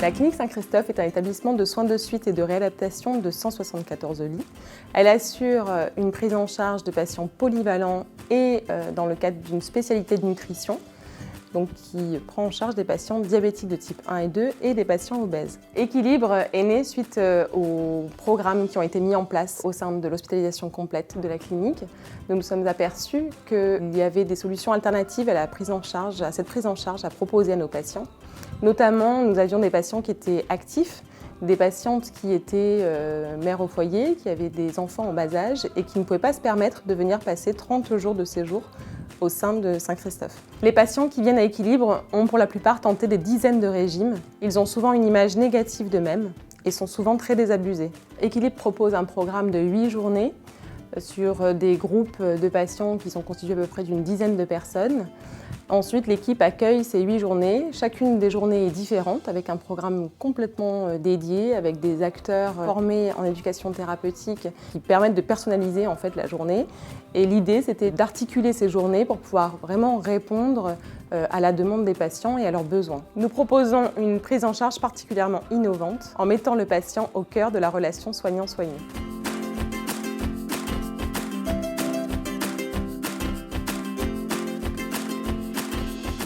La clinique Saint-Christophe est un établissement de soins de suite et de réadaptation de 174 lits. Elle assure une prise en charge de patients polyvalents et dans le cadre d'une spécialité de nutrition, donc qui prend en charge des patients diabétiques de type 1 et 2 et des patients obèses. Équilibre est né suite aux programmes qui ont été mis en place au sein de l'hospitalisation complète de la clinique. Nous nous sommes aperçus qu'il y avait des solutions alternatives à cette prise en charge à proposer à nos patients. Notamment, nous avions des patients qui étaient actifs, des patientes qui étaient mères au foyer, qui avaient des enfants en bas âge et qui ne pouvaient pas se permettre de venir passer 30 jours de séjour au sein de Saint-Christophe. Les patients qui viennent à Équilibre ont pour la plupart tenté des dizaines de régimes. Ils ont souvent une image négative d'eux-mêmes et sont souvent très désabusés. Équilibre propose un programme de 8 journées sur des groupes de patients qui sont constitués à peu près d'une dizaine de personnes. Ensuite, l'équipe accueille ces 8 journées. Chacune des journées est différente, avec un programme complètement dédié, avec des acteurs formés en éducation thérapeutique qui permettent de personnaliser en fait la journée. Et l'idée, c'était d'articuler ces journées pour pouvoir vraiment répondre à la demande des patients et à leurs besoins. Nous proposons une prise en charge particulièrement innovante en mettant le patient au cœur de la relation soignant-soigné.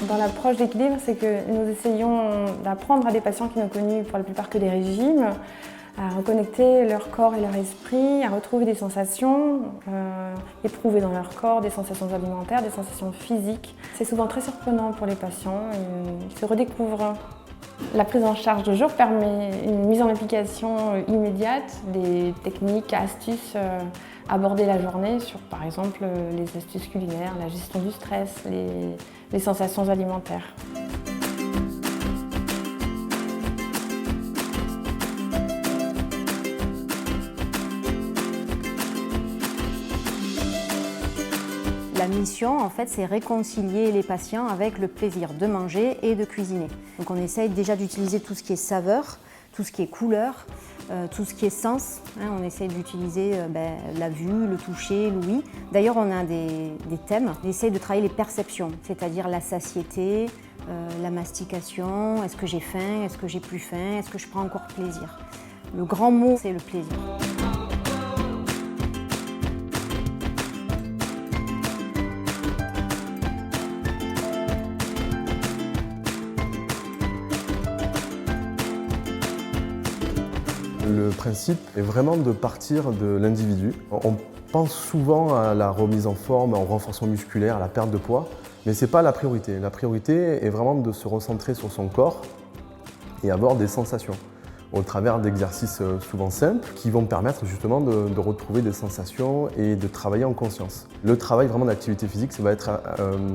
Dans l'approche d'équilibre, c'est que nous essayons d'apprendre à des patients qui n'ont connu pour la plupart que des régimes, à reconnecter leur corps et leur esprit, à retrouver des sensations, éprouver dans leur corps des sensations alimentaires, des sensations physiques. C'est souvent très surprenant pour les patients, ils se redécouvrent. La prise en charge de jour permet une mise en application immédiate des techniques, astuces, aborder la journée sur par exemple les astuces culinaires, la gestion du stress, les sensations alimentaires. La mission, en fait, c'est réconcilier les patients avec le plaisir de manger et de cuisiner. Donc on essaye déjà d'utiliser tout ce qui est saveur, tout ce qui est couleur, tout ce qui est sens. On essaye d'utiliser la vue, le toucher, l'ouïe. D'ailleurs, on a des thèmes. On essaye de travailler les perceptions, c'est-à-dire la satiété, la mastication, est-ce que j'ai faim, est-ce que j'ai plus faim, est-ce que je prends encore plaisir. Le grand mot, c'est le plaisir. Le principe est vraiment de partir de l'individu. On pense souvent à la remise en forme, au renforcement musculaire, à la perte de poids, mais ce n'est pas la priorité. La priorité est vraiment de se recentrer sur son corps et avoir des sensations au travers d'exercices souvent simples qui vont permettre justement de retrouver des sensations et de travailler en conscience. Le travail vraiment d'activité physique, ça va être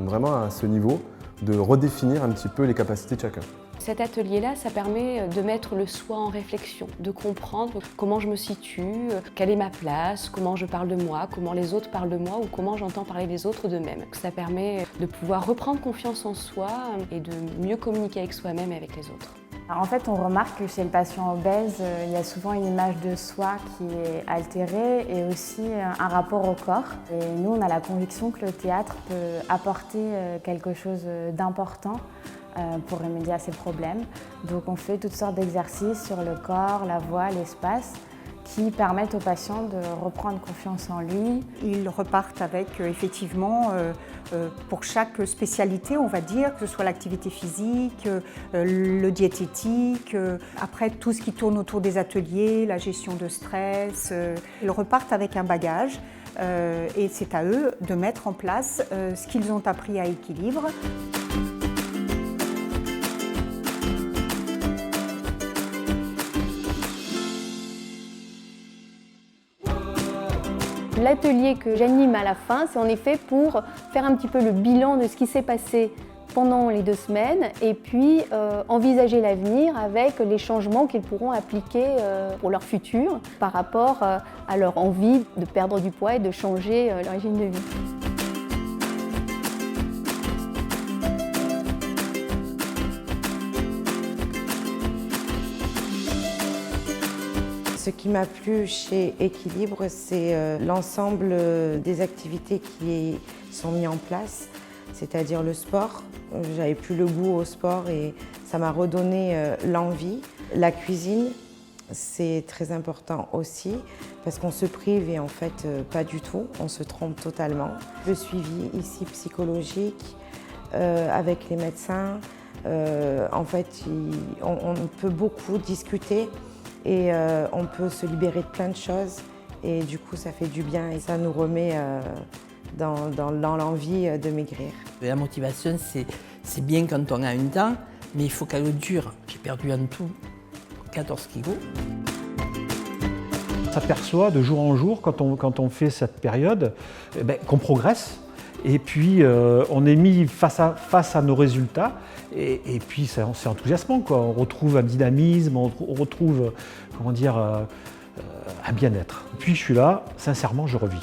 vraiment à ce niveau de redéfinir un petit peu les capacités de chacun. Cet atelier-là, ça permet de mettre le soi en réflexion, de comprendre comment je me situe, quelle est ma place, comment je parle de moi, comment les autres parlent de moi ou comment j'entends parler des autres d'eux-mêmes. Ça permet de pouvoir reprendre confiance en soi et de mieux communiquer avec soi-même et avec les autres. Alors en fait, on remarque que chez le patient obèse, il y a souvent une image de soi qui est altérée et aussi un rapport au corps. Et nous, on a la conviction que le théâtre peut apporter quelque chose d'important pour remédier à ces problèmes. Donc on fait toutes sortes d'exercices sur le corps, la voix, l'espace qui permettent aux patients de reprendre confiance en lui. Ils repartent avec effectivement, pour chaque spécialité, on va dire, que ce soit l'activité physique, le diététique, après tout ce qui tourne autour des ateliers, la gestion de stress. Ils repartent avec un bagage et c'est à eux de mettre en place ce qu'ils ont appris à Équilibre. L'atelier que j'anime à la fin, c'est en effet pour faire un petit peu le bilan de ce qui s'est passé pendant les 2 semaines et puis envisager l'avenir avec les changements qu'ils pourront appliquer pour leur futur par rapport à leur envie de perdre du poids et de changer leur régime de vie. Ce qui m'a plu chez Équilibre, c'est l'ensemble des activités qui sont mises en place. c'est-à-dire le sport. J'avais plus le goût au sport et ça m'a redonné l'envie. La cuisine, c'est très important aussi parce qu'on se prive et en fait pas du tout, on se trompe totalement. Le suivi ici psychologique avec les médecins, en fait on peut beaucoup discuter et on peut se libérer de plein de choses et du coup ça fait du bien et ça nous remet dans l'envie de maigrir. La motivation c'est bien quand on a un temps, mais il faut qu'elle dure. J'ai perdu en tout 14 kilos. On s'aperçoit de jour en jour, quand on fait cette période, qu'on progresse. Et puis on est mis face à nos résultats. Et puis c'est enthousiasmant, quoi. On retrouve un dynamisme, on retrouve comment dire, un bien-être. Puis je suis là, sincèrement, je revis.